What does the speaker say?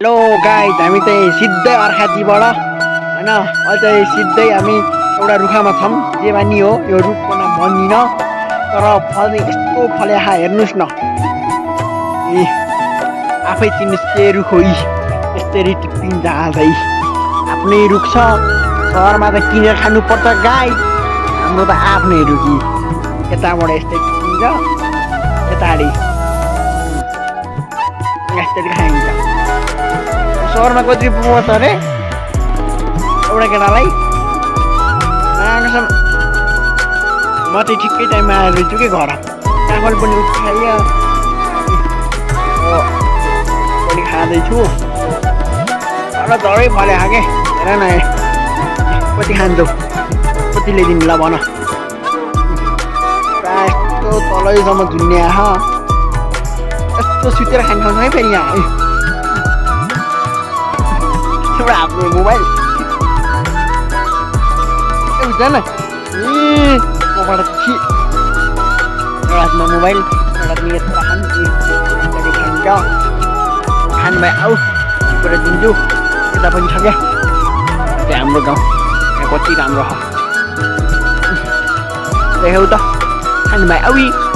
hello guys हामी चाहिँ सिधै अर्खाजीबाट होइन अहिले चाहिँ सिधै हामी एउटा रुखमा छौँ जे भनी हो यो रुखको नाम भन्दिनँ तर फल्ने यस्तो फले हेर्नुहोस् न ए आफै चिन्नुहोस् के रुख हो यसरी टिप्पिन्छ हाल्दै आफ्नै रुख छ सहरमा त किनेर खानुपर्छ गाई हाम्रो त आफ्नै रुख यताबाट यस्तै टिप्पिन्छ यताडी यसरी खाइन्छ सहरमा कति पुग्छ अरे एउटा केटालाई म चाहिँ ठिकै टाइममा आएर छु कि घर काफल पनि उठाइयो पनि खाँदैछु तर झरै फले के हेर न कति खान्छौ कति ल्याइदिनु ल भन प्रायः यस्तो तलैसम्म झुन्ने यस्तो सुतेर खान्छ है फेरि यहाँ एउटा आफ्नो मोबाइल हुँदैन मबाट एउटा हातमा मोबाइल एउटा हातमा यता खान्छ खानु भाइ आऊ कुरा दिन्छु यता पनि छ क्या त्यो हाम्रो गाउँ यहाँ कति राम्रो छ देखाउ त खानु भाइ आऊ